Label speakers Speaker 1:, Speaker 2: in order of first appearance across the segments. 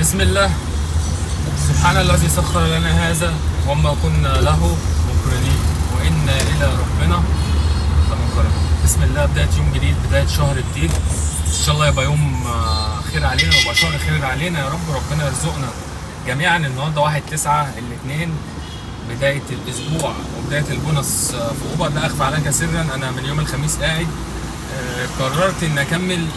Speaker 1: بسم الله. سبحان الذي سخر لنا هذا وما كنا له مقرنين وإنا إلى ربنا لمنقلبون. بسم الله، بداية يوم جديد، بداية شهر جديد، إن شاء الله يبقى يوم خير علينا ويبقى شهر خير علينا يا رب. ربنا يرزقنا جميعا. النهارده 1/9 الاثنين، بداية الأسبوع وبداية البونص في أوبر. لا أخفى عليك سرا، أنا من يوم الخميس قاعد قررت إن أكمل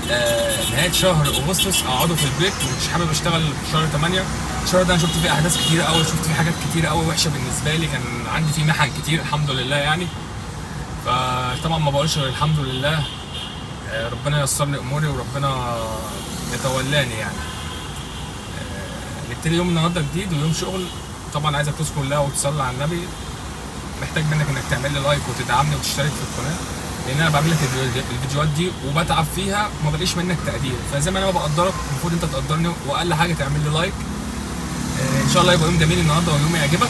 Speaker 1: نهاية شهر أغسطس أقعده في البيت، مش حابب أشتغل في شهر 8. الشهر ده أنا شفت فيه أحداث كتيرة أوي، شفت فيه حاجات كتيرة أوي وحشة بالنسبة لي، كان عندي فيه محن كتير الحمد لله يعني. فطبعا ما بقولش غير الحمد لله، ربنا ييسر لي أموري وربنا يتولاني يعني. نبتدي يوم النهارده جديد ويوم شغل. طبعا عايزك تذكر الله وتصلي على النبي. محتاج منك انك تعمل لي لايك وتدعمني وتشترك في القناه، لان انا بعمل لك الفيديوهات دي وبتعب فيها وما بلاقيش منك تقدير. فزي ما انا بقدرك المفروض انت تقدرني، واقل حاجه تعمل لي لايك. ان شاء الله يبقى يوم جميل النهارده ويوم يعجبك.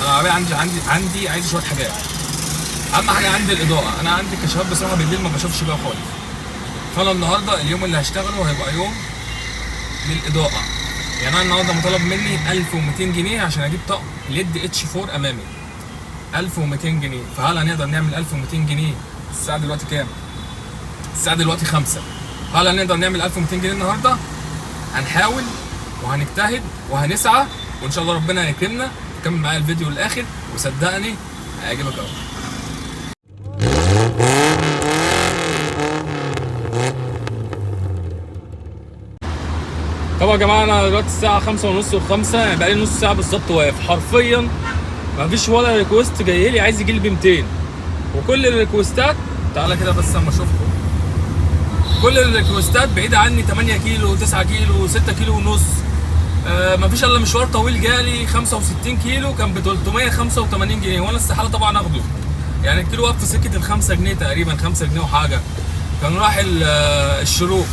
Speaker 1: انا العربيه عندي عايز شويه حاجات. اهم حاجه عندي الاضاءه. انا عندي كشافات بصراحه بالليل ما بشوفش بيها خالص. فانا النهارده اليوم اللي هشتغله هيبقى يوم للاضاءه. يعني انا النهارده مطالب مني 1200 جنيه عشان اجيب طقم ليد اتش 4 امامي. 1200 جنيه، فهل هنقدر نعمل 1200 جنيه؟ الساعه دلوقتي كام؟ الساعه دلوقتي 5. هل هنقدر نعمل 1200 جنيه النهارده؟ هنحاول وهنجتهد وهنسعى، وان شاء الله ربنا هيكرمنا. كمل معايا الفيديو للاخر وصدقني هيعجبك قوي. طبعا يا جماعه انا دلوقتي الساعه 5:30 و5، يعني بقالي نص ساعه بالظبط واقف حرفيا. مفيش ولا ريكوست جاي لي عايز يجي لي ب 200، وكل الريكوستات تعالى كده بس اما اشوفكم. كل الريكوستات بعيده عني 8 كيلو 9 كيلو 6 كيلو ونص. مفيش الا مشوار طويل جالي 65 كيلو كان ب 385 جنيه، وانا استحاله طبعا اخده. يعني الكيلو واقف في سكه ال 5 جنيه تقريبا، 5 جنيه وحاجه. كان رايح الشروق.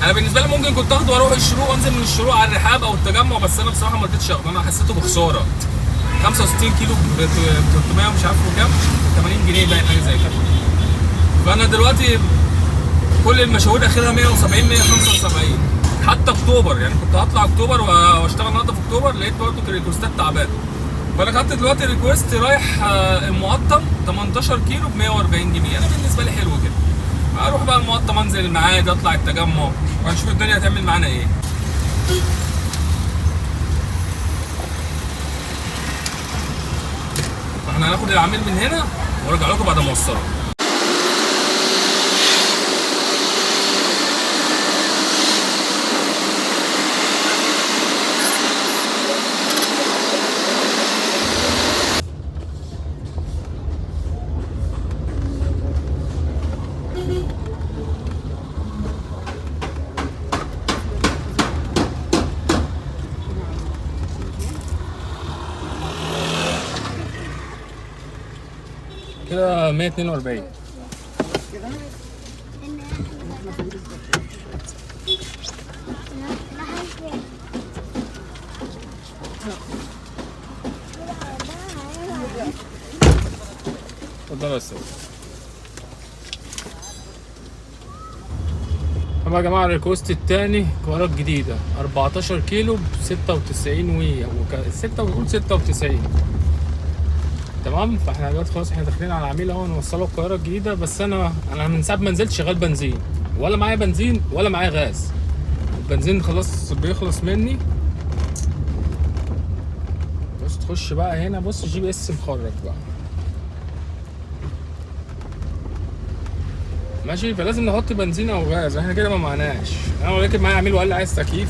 Speaker 1: انا بالنسبه لي ممكن كنت اخده واروح الشروق وانزل من الشروق على الرحاب او التجمع، بس انا بصراحه ما رضيتش اخده. انا حسيته بخساره. 65 كيلو ب 300 مش عارف كام، 80 جنيه باين حاجه زي كده. فانا دلوقتي كل المشاوير اخرها 170 175. حتى اكتوبر، يعني كنت هطلع اكتوبر واشتغل النهارده في اكتوبر، لقيت برضه الريكوستات تعبانه. فانا خدت دلوقتي ريكوست رايح المقطم 18 كيلو ب 140 جنيه. انا بالنسبه لي حلو كده. اروح بقى المقطم، انزل المعادي، اطلع التجمع، وهنشوف الدنيا هتعمل معانا ايه. احنا هناخد العميل من هنا وارجع لكم بعد ما اوصله. كده 142. اتفضل يا استاذ. طبعا يا جماعه الريكوست الثاني كوارات جديده 14 كيلو ب 96 قول 96. تمام. فاحنا دلوقتي خلاص احنا داخلين على عميل اهو نوصله القاهره الجديده. بس انا من ساعه ما نزلت شغال بنزين، ولا معايا بنزين ولا معايا غاز. البنزين خلاص بيخلص مني. بص تخش بقى هنا، بص جي بي اس مخرج بقى ماشي. فلازم نحط بنزين او غاز، احنا كده ما معناش. انا راكب معايا عميل وقال لي عايز تكييف،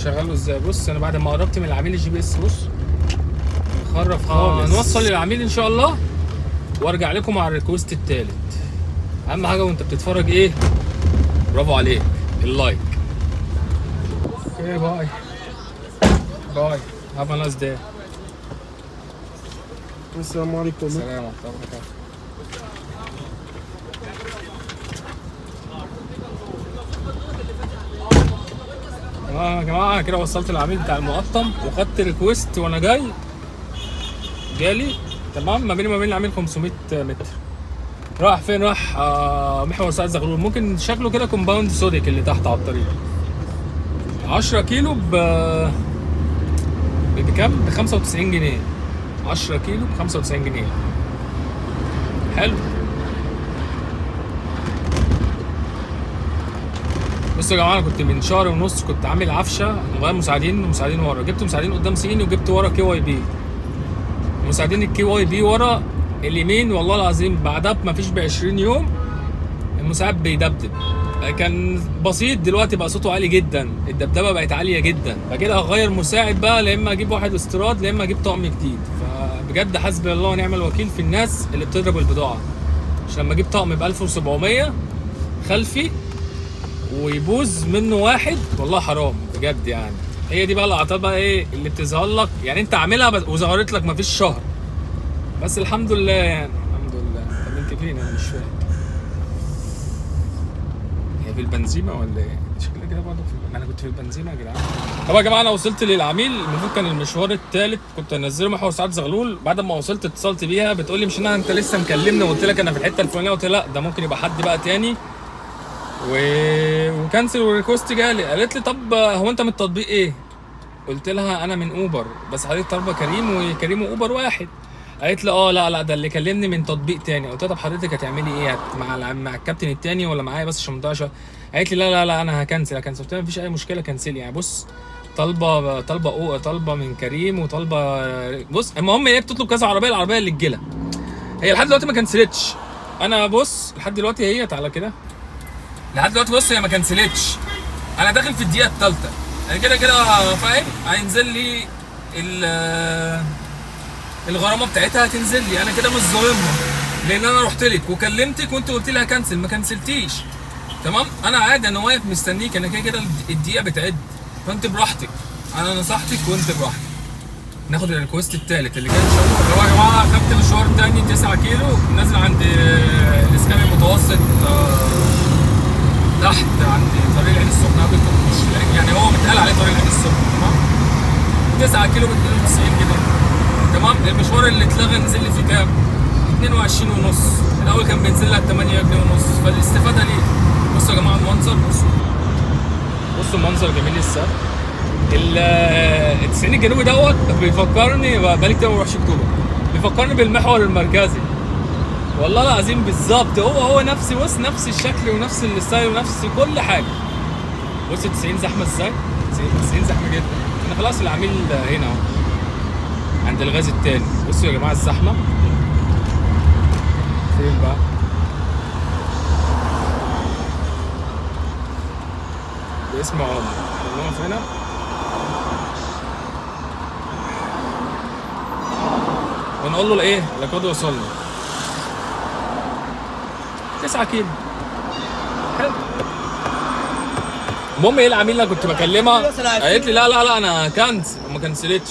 Speaker 1: شغله ازاي؟ بص انا بعد ما قربت من العميل الجي بي اس بص خرف خالص. نوصل للعميل ان شاء الله وارجع لكم على الريكوست الثالث. اهم حاجه وانت بتتفرج ايه؟ برافو عليك، اللايك. اوكي باي باي، هاف ا نايس داي.
Speaker 2: السلام عليكم.
Speaker 1: السلام ورحمه الله وبركاته. يا جماعه كده وصلت العميل بتاع المقطم وخدت ريكوست وانا جالي. تمام. ما بيني وما بين العميل 500 متر. راح فين؟ راح محور سعد زغلول. ممكن شكله كده كومباوند سودك اللي تحت على الطريق. 10 كيلو بكام؟ ب 95 جنيه. 10 كيلو ب 95 جنيه. حلو. بصوا يا جماعه، انا كنت من شهر ونص كنت عامل عفشه مغير مساعدين ومساعدين ورا. جبت مساعدين قدام صيني وجبت ورا كي واي بي. مساعدين الكي واي بي ورا اليمين والله العظيم بعدها مفيش ب 20 يوم المساعد بيدبدب. كان بسيط، دلوقتي بقى صوته عالي جدا، الدبدبه بقت عاليه جدا. فكده هغير مساعد بقى، لا اما اجيب واحد استيراد لا اما اجيب طقم جديد. فبجد حسبي الله ونعم الوكيل في الناس اللي بتضرب البضاعه. عشان لما اجيب طقم ب 1700 خلفي ويبوظ منه واحد والله حرام بجد يعني. هي دي بقى الاعطال بقى ايه اللي بتظهر لك، يعني انت عاملها وظهرت لك مفيش شهر بس الحمد لله يعني. الحمد لله. طب انت فين؟ انا مش فاهم. هي في البنزيمه ولا ايه؟ شكلها كده برضه انا كنت في البنزيمه يا جدعان. طب يا جماعه انا وصلت للعميل، المفروض كان المشوار الثالث كنت انزله محور سعد زغلول. بعد ما وصلت اتصلت بيها بتقول لي مش انا انت لسه مكلمني وقلت لك انا في الحته الفلانيه؟ قلت لا ده ممكن يبقى حد بقى تاني وكنسل والريكوست جالي. قالت لي طب هو انت من التطبيق ايه؟ قلت لها انا من اوبر بس حضرتك طالبه كريم وكريم واوبر واحد. قالت لي لا ده اللي كلمني من تطبيق تاني. قلت لها طب حضرتك هتعملي ايه؟ مع الكابتن التاني ولا معايا بس عشان منطقه؟ قالت لي لا انا هكنسل. قلت لها مفيش اي مشكله كنسلي يعني. بص طالبه من كريم وطالبه بص المهم هي بتطلب كذا عربيه، العربيه اللي تجيلها هي لحد دلوقتي ما كنسلتش. انا بص لحد دلوقتي هي تعالى كده لحد دلوقتي بص هي ما كنسلتش. انا داخل في الدقيقه الثالثه، انا كده فاهم هينزل لي الغرامه بتاعتها هتنزل لي. انا كده مش ظالمها لان انا رحت لك وكلمتك وانت قلت لي هكنسل ما كنسلتيش. تمام انا عادي، انا واقف مستنيك، انا كده الدقيقه بتعد فانت براحتك. انا نصحتك وانت براحتك. ناخد الريكوست الثالث اللي كان هو يا جماعه خدت مشوار تاني 9 كيلو نازل عند الاسكان المتوسط تحت عند طريق العين السخنه. مش يعني هو بيتقال عليه طريق العين السخنه. تمام 9 كيلو ب 92 جنيه. تمام المشوار اللي اتلغى نزل لي فيه كام؟ 22 ونص. الاول كان بينزل لها 8 جنيه ونص. فالاستفاده ليه؟ بصوا يا جماعه المنظر، بصوا المنظر جميل ازاي. التسعين الجنوبي دوت بيفكرني بقالي كتير ما بروحش اكتوبر، بيفكرني بالمحور المركزي والله العظيم بالظبط. هو نفس نفس الشكل ونفس الستايل ونفس كل حاجه. بص 90 زحمه ازاي؟ 90 زحمه جدا. انا خلاص العميل هنا اهو عند الغاز التاني. بصوا يا جماعه الزحمه فين بقى؟ باسم عمر. نقف هنا ونقول له الايه؟ لقد وصلنا 9 كيلو. حلو. المهم ايه العميل اللي كنت بكلمها قالت لي لا انا كنسل وما كنسلتش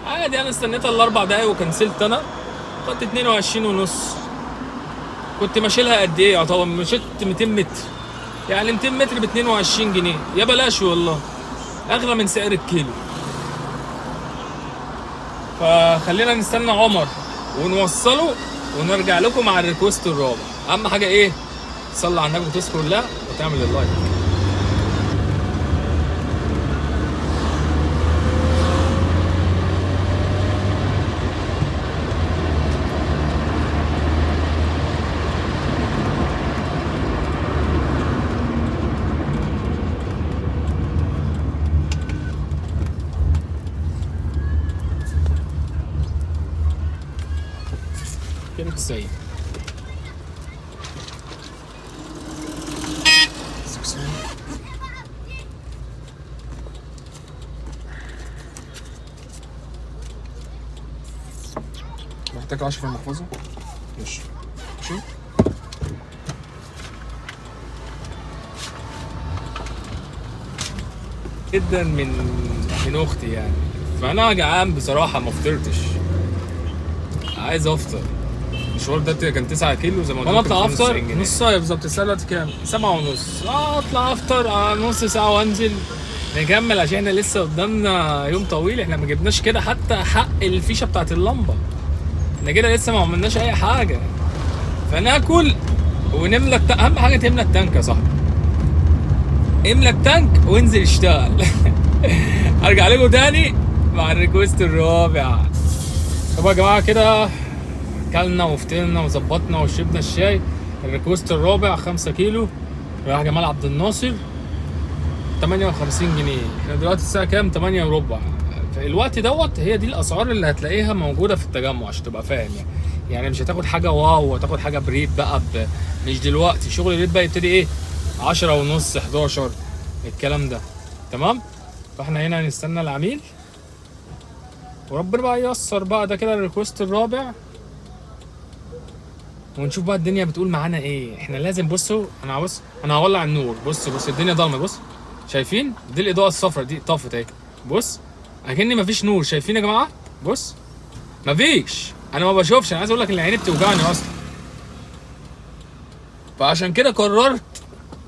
Speaker 1: عادي. انا استنيتها الاربع دقايق وكنسلت. انا خدت 22 ونص. كنت ماشي لها قد ايه؟ يعتبر مشيت 200 متر يعني 200 متر ب 22 جنيه يا بلاش والله، اغلى من سعر الكيلو. فخلينا نستنى عمر ونوصله ونرجع لكم مع الريكوست الرابع. اهم حاجه ايه؟ تصلي على النبي وتذكر الله وتعمل اللايك. كده 90 محتاج 10 في المحفظة. ماشي جدا من اختي يعني. فانا جعان بصراحة ما فطرتش، عايز افطر. المشوار ده كان 9 كيلو زي ما قلت لك. اطلع افطر نص ساعه بالظبط. الساعه دلوقتي كام؟ 7 ونص. اطلع افطر نص ساعه وانزل نكمل عشان احنا لسه قدامنا يوم طويل. احنا ما جبناش كده حتى حق الفيشه بتاعت اللمبه، احنا كده لسه ما عملناش اي حاجه. فناكل ونملى اهم حاجه تملى التانك يا صاحبي. املى التانك وانزل اشتغل. ارجع لكم تاني مع الريكوست الرابع. طب يا جماعه كده كلنا وفطرنا وظبطنا وشربنا الشاي. الريكوست الرابع 5 كيلو رايح جمال عبد الناصر 58 جنيه. احنا دلوقتي الساعه كام؟ 8 وربع. في الوقت دوت هي دي الاسعار اللي هتلاقيها موجوده في التجمع عشان تبقى فاهم يعني مش هتاخد حاجه واو، هتاخد حاجه بريد بقى مش دلوقتي. شغل الريد بقى يبتدي ايه 10 ونص 11 الكلام ده. تمام. فاحنا هنا هنستنى العميل وربنا بقى ييسر بقى. ده كده الريكوست الرابع ونشوف بقى الدنيا بتقول معانا ايه. احنا لازم بصوا انا هولع النور. بص الدنيا ضلمه. بص شايفين دي الاضاءه الصفراء دي طفت اهي. بص اكني مفيش نور. شايفين يا جماعه؟ بص مفيش. انا ما بشوفش. انا عايز اقول لك ان عيني بتوجعني اصلا. فعشان كده قررت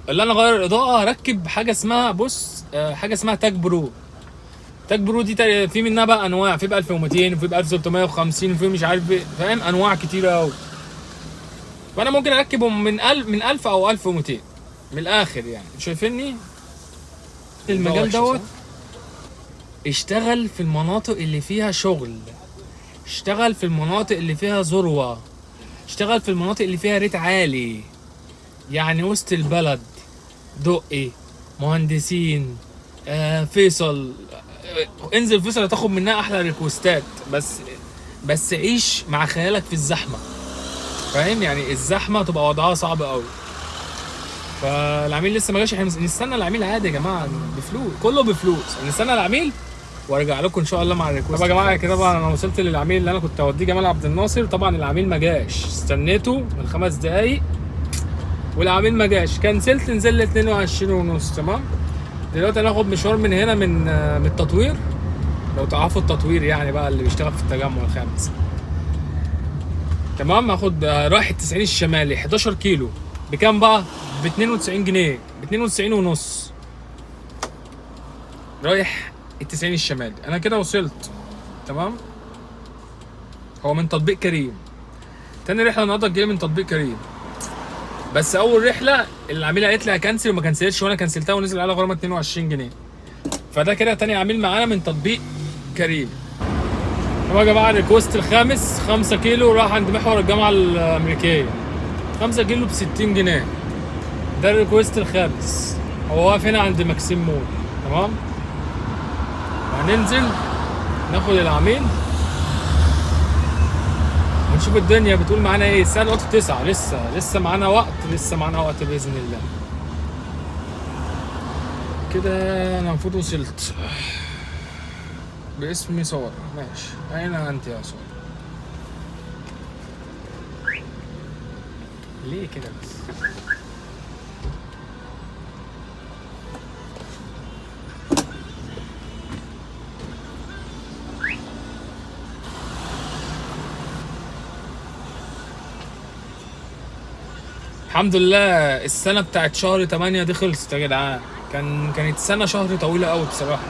Speaker 1: اللي انا اغير الاضاءه اركب حاجه اسمها حاجه اسمها تاج برو. تاج برو دي في منها بقى انواع. في ب 1200 وفي ب 1350 وفي مش عارف فاهم انواع كتيره قوي. فانا ممكن اركبهم من 1000 او 1200 من الاخر يعني. شايفيني المجال دوت اشتغل في المناطق اللي فيها شغل، اشتغل في المناطق اللي فيها ذروه، اشتغل في المناطق اللي فيها ريت عالي يعني وسط البلد، دقي، مهندسين، فيصل. انزل فيصل هتاخد منها احلى ريكوستات. بس عيش مع خيالك في الزحمه. فاهم يعني الزحمه تبقى وضعها صعب قوي. فالعميل لسه ما جاش. احنا نستنى العميل عادي يا جماعه بفلوس، كله بفلوس. نستنى العميل وارجع لكم ان شاء الله مع الريكوست. طب يا جماعه كده بقى انا وصلت للعميل اللي انا كنت اوديه جمال عبد الناصر. طبعا العميل ما جاش، استنيته من 5 دقايق والعميل ما جاش. كنسلت نزل لي 22 ونص. تمام. دلوقتي هناخد مشوار من هنا من التطوير. لو تعرفوا التطوير يعني بقى اللي بيشتغل في التجمع الخامس. تمام. هاخد رايح التسعين الشمالي 11 كيلو. بكام بقى؟ ب 92 جنيه، ب 92 ونص. رايح التسعين الشمالي. انا كده وصلت. تمام. هو من تطبيق كريم. تاني رحله النهارده جايه من تطبيق كريم. بس اول رحله العميله قالت لي هكنسل وما كنسلتش وانا كنسلتها ونزل عليها غرامه 22 جنيه. فده كده تاني عميل معانا من تطبيق كريم. طب يا جماعه الريكوست الخامس 5 كيلو راح عند محور الجامعه الامريكيه. 5 كيلو ب 60 جنيه. ده الريكوست الخامس. هو واقف هنا عند ماكسيم مول. تمام. هننزل ناخد العميل ونشوف الدنيا بتقول معانا ايه. الساعه دلوقتي 9. لسه معانا وقت باذن الله. كده انا المفروض وصلت. باسمي صور. ماشي. اين انت يا صور؟ ليه كده بس؟ الحمد لله السنة بتاعت شهر 8 دي خلصت يا جدعان. كانت سنة شهر طويلة قوي بصراحة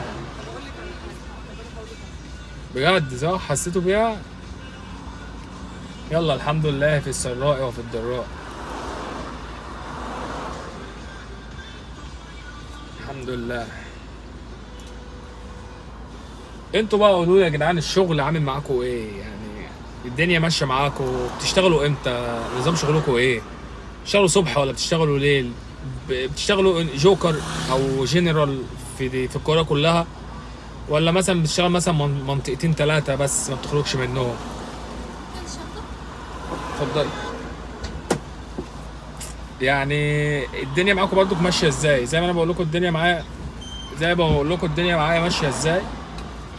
Speaker 1: بجد. صح حسيتوا بيها. يلا الحمد لله في السراء وفي الضراء. الحمد لله. انتوا بقى قولوا لي يا جدعان الشغل عامل معاكم ايه؟ يعني الدنيا ماشيه معاكم؟ بتشتغلوا امتى؟ نظام شغلكم ايه؟ بتشتغلوا صبح ولا بتشتغلوا ليل؟ بتشتغلوا جوكر او جنرال في القاهره كلها، ولا مثلا بتشتغل مثلا منطقتين 3 بس ما بتخرجش منهم؟ اتفضلي. يعني الدنيا معاكم برضو ماشيه ازاي؟ زي ما انا بقول لكم الدنيا معايا، ماشيه ازاي؟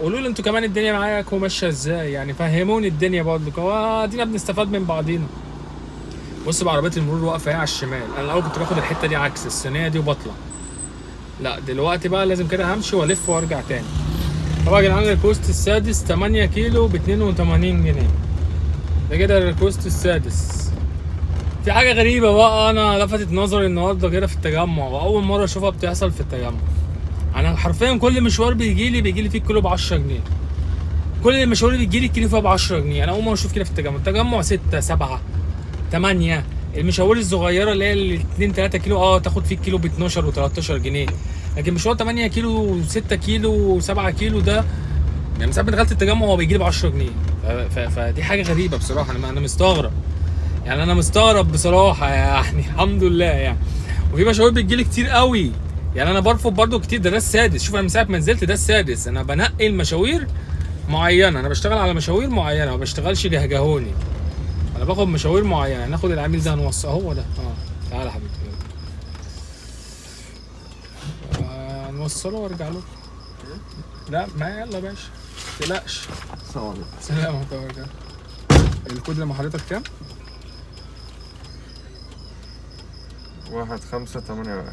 Speaker 1: قولوا لي انتوا كمان الدنيا معاكم ماشيه ازاي؟ يعني فهموني الدنيا برضو. ادينا بنستفاد من بعضينا. بص بقى عربيه المرور واقفه اهي على الشمال. انا الاول كنت باخد الحته دي عكس الصينيه دي وبطلع. لا دلوقتي بقى لازم كده همشي والف وارجع تاني. طبعا يا جدعان الريكوست السادس 8 كيلو ب 82 جنيه. ده كده الريكوست السادس. في حاجه غريبه بقى انا لفتت نظري النهارده كده في التجمع، واول مره اشوفها بتحصل في التجمع. انا حرفيا كل مشوار بيجي لي فيه الكيلو ب 10 جنيه. كل المشوار اللي بيجي لي الكيلو فيها ب 10 جنيه. انا اول مره اشوف كده في التجمع. 6 7 8 المشاوير الصغيره اللي هي ال 2 3 كيلو تاخد فيه الكيلو ب 12 و13 جنيه، لكن مشوار 8 كيلو و6 كيلو و7 كيلو ده يعني من ساعه ما دخلت التجمع هو بيجي لي ب 10 جنيه. فدي حاجه غريبه بصراحه، انا مستغرب يعني، انا مستغرب بصراحه يعني الحمد لله يعني. وفي مشاوير بتجي لي كتير قوي يعني، انا برفض برضو كتير، ده السادس. شوف انا من ساعه ما نزلت ده السادس، انا بنقي المشاوير معينه، انا بشتغل على مشاوير معينه ما بشتغلش جهجهوني، انا باخد مشاوير معينه. ناخد العميل ده هنوصله هو ده تعالى يا حبيبي نوصله وارجع له. لا ما يلا يا باشا ما تقلقش.
Speaker 2: السلام عليكم.
Speaker 1: سلام عليكم. الكود اللي مع حضرتك كام؟
Speaker 2: 1581.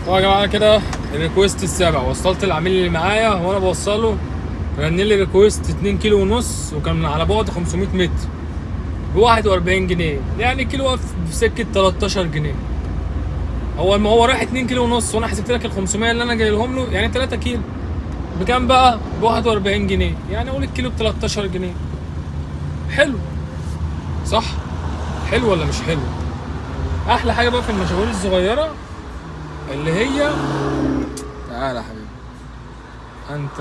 Speaker 1: طبعا يا جماعه كده الريكوست السابع، وصلت العميل اللي معايا وانا بوصله رن لي ريكوست 2 كيلو ونص، وكان على بعد 500 متر ب 41 جنيه، يعني كيلو واقف بسكه 13 جنيه. هو رايح 2 كيلو ونص، وانا حسبت لك ال 500 اللي انا جاي لهم له يعني 3 كيلو بكام بقى؟ ب 41 جنيه، يعني اقول الكيلو ب 13 جنيه. حلو صح؟ حلو ولا مش حلو؟ احلى حاجه بقى في المشاوير الصغيره اللي هي تعالى يا حبيبي انت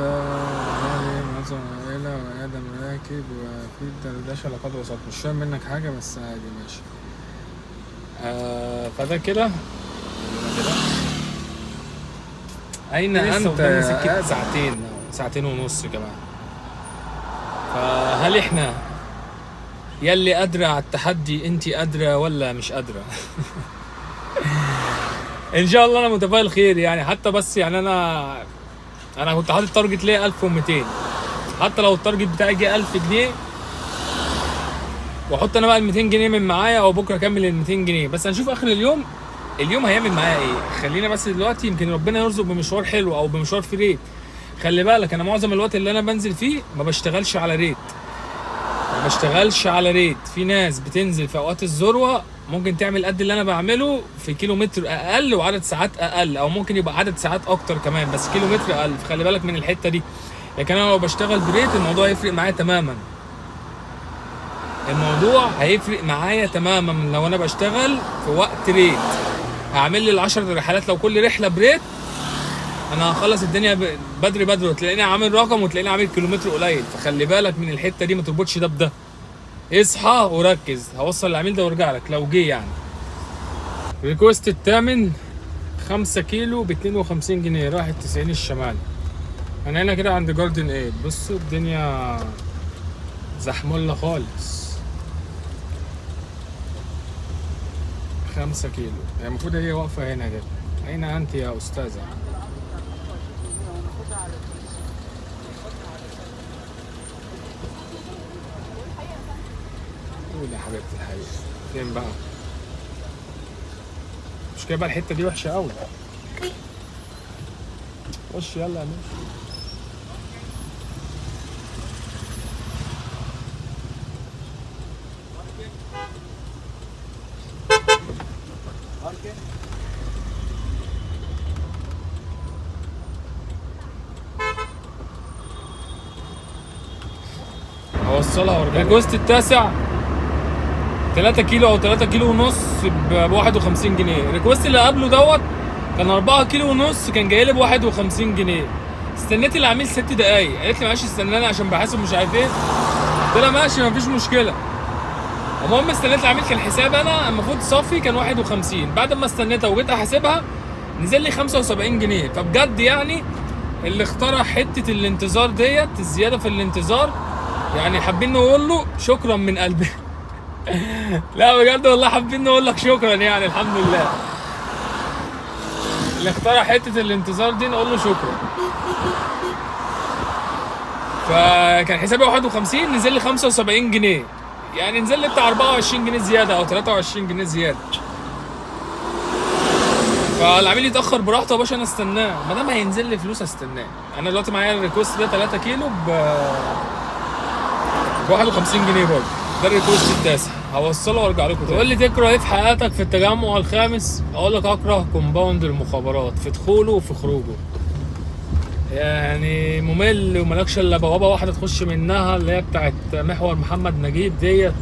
Speaker 1: مثلا عائله وادم راكب وفي دردشه لقد وصلت، مش فاهم منك حاجه بس عادي ماشي. فده كده اين انت سكة ساعتين ونص كمان. فهل احنا يلي قادرة على التحدي انتي قادرة ولا مش قادرة؟ ان شاء الله انا متفائل خير يعني، حتى بس يعني انا كنت حاطط تارجت ليا 1200، حتى لو التارجت بتاعي جه 1000 جنيه واحط انا بقى ال 200 جنيه من معايا، او بكره اكمل ال 200 جنيه، بس هنشوف اخر اليوم هيعمل معايا ايه. خلينا بس دلوقتي يمكن ربنا يرزق بمشوار حلو او بمشوار في ريت. خلي بالك انا معظم الوقت اللي انا بنزل فيه ما بشتغلش على ريت، في ناس بتنزل في اوقات الذروه ممكن تعمل قد اللي انا بعمله في كيلومتر اقل وعدد ساعات اقل، او ممكن يبقى عدد ساعات اكتر كمان بس كيلومتر اقل، فخلي بالك من الحته دي. لكن انا لو بشتغل بريت الموضوع هيفرق معايا تماما، الموضوع هيفرق معايا تماما. لو انا بشتغل في وقت ريت هعمل لي ال10 رحلات، لو كل رحله بريت انا هخلص الدنيا بدري وتلاقيني عامل رقم وتلاقيني عامل كيلومتر قليل. فخلي بالك من الحته دي، ما تربطش ده بده، اصحى وركز. هوصل العميل ده وارجع لك لو جه يعني. ريكوست الثامن 5 كيلو ب 52 جنيه رايح التسعين الشمالي. انا هنا كده عند جاردن ايد، بصوا الدنيا زحمولة خالص. 5 كيلو يعني المفروض هي واقفة هنا كده. أين أنت يا أستاذة؟ قول يا حبيبتي الحقيقة فين بقى؟ مش كده بقى، الحتة دي وحشة أوي. خش يلا يا باشا. اوصلها وارجع. الجوست التاسع 3 كيلو او 3 كيلو ونص ب 51 جنيه. الريكوست اللي قبله دوت كان 4 كيلو ونص كان جاي لي ب 51 جنيه. استنيت العميل 6 دقايق، قالت لي معلش استناني عشان بحاسب مش عارف ايه. قلت لها ماشي مفيش مشكله. المهم استنيت العميل، كان حساب انا المفروض صافي كان 51، بعد ما استنيتها وجيت احاسبها نزل لي 75 جنيه. فبجد يعني اللي اخترع حته الانتظار ديت، الزياده في الانتظار، يعني حابين نقول له شكرا من قلبي. لا بجد والله حابين نقول لك شكرا يعني، الحمد لله اللي اخترع حته الانتظار دي نقول له شكرا. فكان حسابي 51 نزل لي 75 جنيه، يعني نزل لي بتاع 24 جنيه زياده او 23 جنيه زياده. فالعميل يتاخر براحته يا باشا، انا استناه ما دام هينزل لي فلوس استناه. انا دلوقتي معايا الريكوست ده 3 كيلو ب 51 جنيه برضه، ده الريكوست التاسع. هوصله وارجع لكم. تقول لي تكره ايه في حياتك في التجمع الخامس؟ اقول لك اكره كومباوند المخابرات في دخوله وفي خروجه. يعني ممل وملكش الا بوابه واحده تخش منها اللي هي بتاعت محور محمد نجيب ديت،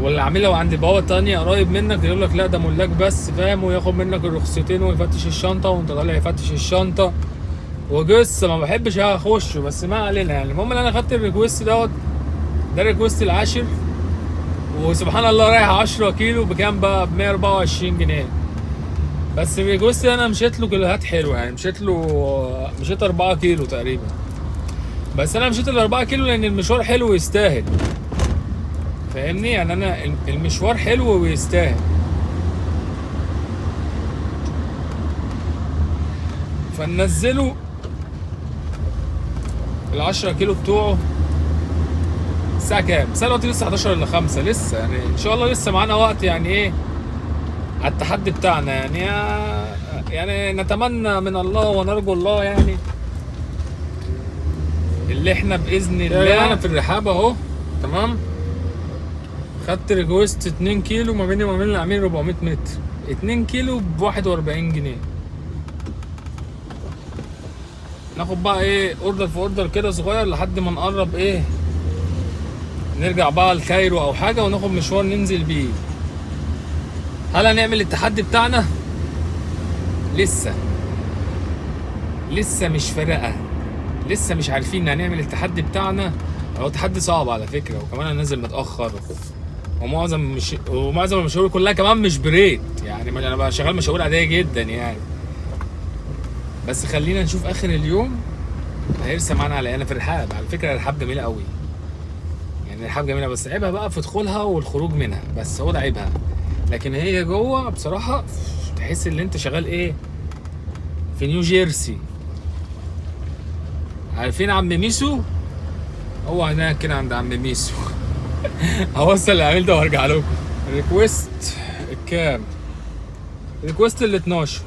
Speaker 1: واللي عاملها عند بوابه تانية قريب منك يقول لك لا ده ملاك بس فاهم، وياخد منك الرخصتين ويفتش الشنطه وانت طالع يفتش الشنطه وقصه ما بحبش اخشه. بس ما علينا يعني. المهم ان انا خدت الريكوست دوت، ده الريكوست العاشر، وسبحان الله رايح 10 كيلو بكام بقى؟ ب 124 جنيه. بس الريكوست انا مشيت له كيلوهات حلوه يعني، مشيت 4 كيلو تقريبا. بس انا مشيت ال 4 كيلو لان المشوار حلو ويستاهل، فاهمني يعني. انا المشوار حلو ويستاهل، فننزله ال 10 كيلو بتوعه. الساعة كام؟ الساعة دلوقتي لسه 11 الا 5، لسه يعني ان شاء الله لسه معانا وقت يعني ايه على التحدي بتاعنا يعني. يعني نتمنى من الله ونرجو الله يعني اللي احنا باذن الله. انا في الرحاب اهو تمام. خدت ريكوست 2 كيلو ما بيني وما بين العميل 400 متر، 2 كيلو ب 41 جنيه. ناخد بقى ايه اوردر في اوردر كده صغير لحد ما نقرب ايه نرجع بقى الكايرو او حاجه وناخد مشوار ننزل بيه. هل هنعمل التحدي بتاعنا؟ لسه مش فارقه، لسه مش عارفين هنعمل التحدي بتاعنا. هو تحدي صعب على فكره، وكمان انا نازل متاخر، ومعظم المشاوير كلها كمان مش بريت يعني. انا بقى شغال مشاوير عاديه جدا يعني. بس خلينا نشوف اخر اليوم هيرسى معانا على. انا في الرحاب على فكره، الرحاب جميله قوي يعني، الرحاب جميله بس عيبها بقى في دخولها والخروج منها، بس هو ده عيبها. لكن هي جوه بصراحه تحس ان انت شغال ايه في نيو جيرسي. عارفين عم ميسو؟ هو هناك كده عند عم ميسو. هوصل العميل ده وارجع لكم. الريكوست الكام؟ الريكوست ال 12.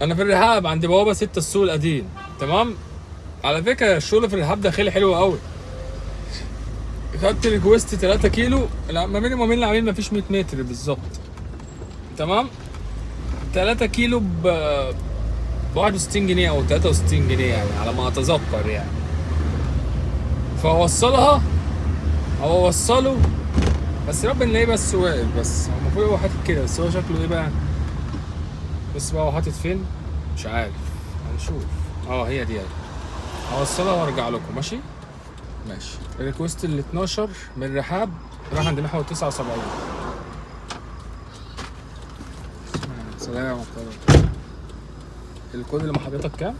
Speaker 1: انا في الرحاب عند بوابه 6 السوق القديم تمام. على فكره الشغل في الرحاب داخلي حلو قوي. خدت ريكوست 3 كيلو، لا ما بيني وما بين العميل مفيش 100 متر بالظبط تمام. 3 كيلو ب 61 جنيه او 63 جنيه يعني على ما اتذكر يعني. فاوصلها او اوصله، بس رب نلاقيه بس واقف. بس هو المفروض هو حاطط كده، بس هو شكله ايه بقى؟ بص بقى هو حاطط فين؟ مش عارف، هنشوف. هي دي يعني. هوصلها وارجع لكم. ماشي الريكوست ال 12 من الرحاب راح عند محور 79. سلام عليكم. الكود اللي مع حضرتك كام؟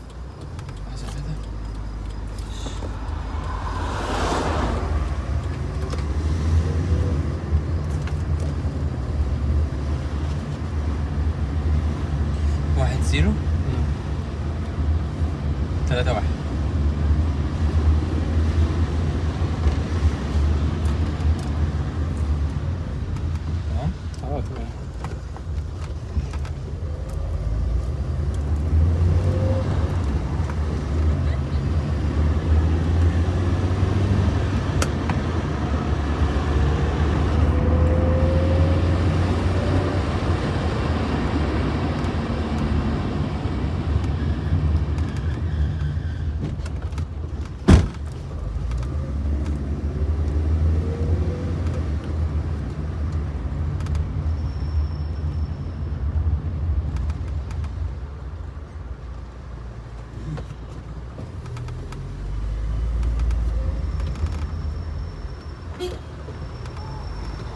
Speaker 2: واحد زيرو 3 1.
Speaker 1: تمام؟ تمام.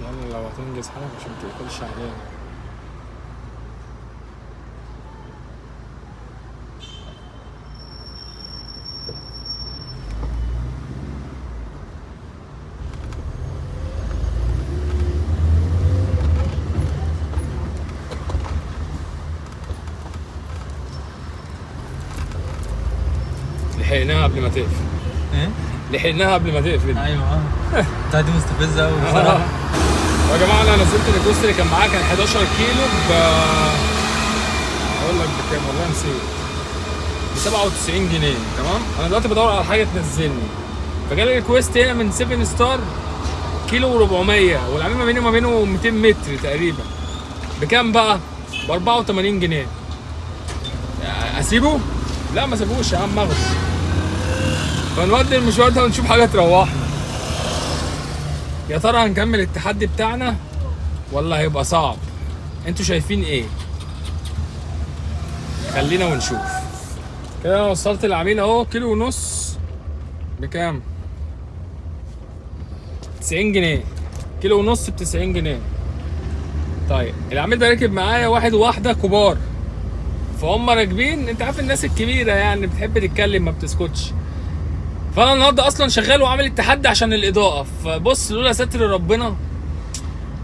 Speaker 1: يلا لو هتنجز حالك عشان متقفلش علينا. لحقناها قبل ما تقفل.
Speaker 2: ايه؟
Speaker 1: لحقناها قبل ما تقفل.
Speaker 2: ايوه بتاعت دي مستفزه قوي بصراحه.
Speaker 1: يا جماعه انا نزلت الريكوست اللي كان معاه كان 11 كيلو ب اقول لك بكام والله نسيت، ب 97 جنيه تمام. انا دلوقتي بدور على حاجه تنزلني، فجالي ريكوست هنا من 7 ستار كيلو و400، والعميل ما بيني وما بينه 200 متر تقريبا. بكام بقى؟ ب 84 جنيه. اسيبه؟ لا ما سيبوش يا عم، اخده فنودي المشوار ده ونشوف حاجه تروحنا. يا ترى هنكمل التحدي بتاعنا ولا هيبقى صعب؟ انتوا شايفين ايه؟ خلينا ونشوف. كده انا وصلت العميل اهو، كيلو ونص بكام؟ 90 جنيه. كيلو ونص ب 90 جنيه. طيب العميل ده راكب معايا واحد وواحده كبار، فهم راكبين، انت عارف الناس الكبيره يعني بتحب تتكلم ما بتسكتش. فانا النهارده اصلا شغال وعامل التحدي عشان الاضاءه، فبص لولا ستر ربنا.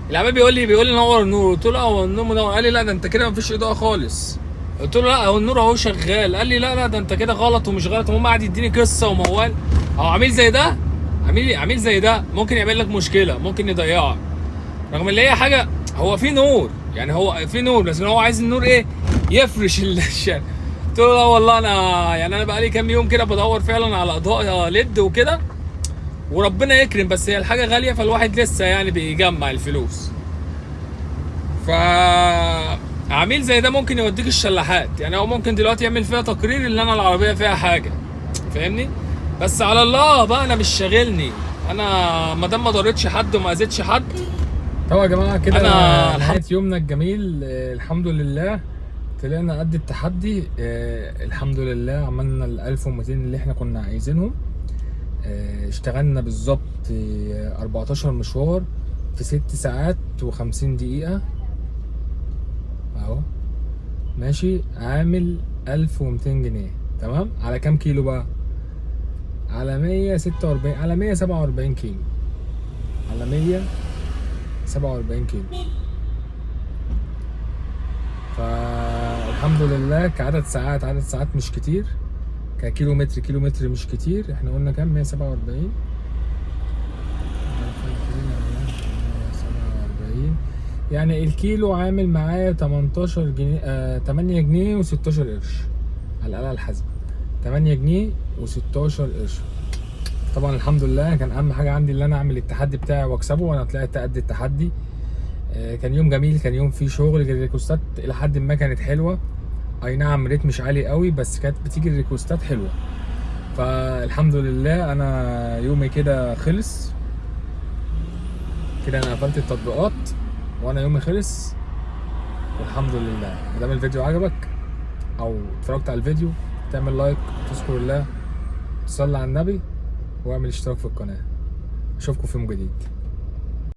Speaker 1: العميل بيقول لي نور النور، قلت له لا هو النور منور، قال لي لا ده انت كده مفيش اضاءه خالص. قلت له لا هو النور اهو شغال، قال لي لا ده انت كده غلط ومش غلط. المهم قاعد يديني قصه وموال. اهو عميل زي ده، عميل زي ده ممكن يعمل لك مشكله، ممكن يضيعك، رغم ان هي حاجه هو في نور، يعني هو في نور بس هو عايز النور ايه؟ يفرش الشارع. قلت له لا والله انا بقالي كام يوم كده بدور فعلا على اضاءه ليد وكده، وربنا يكرم، بس هي الحاجه غاليه فالواحد لسه يعني بيجمع الفلوس. ف عميل زي ده ممكن يوديك الشلاحات، يعني هو ممكن دلوقتي يعمل فيها تقرير اللي انا العربيه فيها حاجه، فاهمني؟ بس على الله بقى، انا مش شاغلني، انا ما دام ما ضرتش حد وما اذيتش حد. طبعا يا جماعه كده انا نهايه يومنا الجميل. الحمد لله طلعنا قد التحدي. الحمد لله عملنا ال 1200 اللي احنا كنا عايزينهم. اشتغلنا بالظبط 14 مشوار في 6 ساعات و50 دقيقة اهو ماشي، عامل 1200 جنيه. تمام. على كام كيلو بقى؟ على 146، على 147 كيلو، على 147 كيلو. فالحمد لله كعدد ساعات، عدد ساعات مش كتير، كيلومتر مش كتير. احنا قلنا كام؟ 147 يعني الكيلو عامل معايا 18 جنيه، 8 جنيه و16 قرش على الآلة الحاسبة. 8 جنيه و16 قرش. طبعا الحمد لله كان اهم حاجه عندي اللي انا اعمل التحدي بتاعي واكسبه، وانا طلعت قد التحدي. كان يوم جميل، كان يوم فيه شغل. الريكوستات الى حد ما كانت حلوه، اي نعم ريت مش عالي قوي بس كانت بتيجي الريكوستات حلوه. فالحمد لله انا يومي كده خلص كده، انا قفلت التطبيقات وانا يومي خلص والحمد لله. مادام الفيديو عجبك او اتفرجت على الفيديو تعمل لايك، تذكر الله، تصلي على النبي، واعمل اشتراك في القناه. اشوفكم في يوم جديد.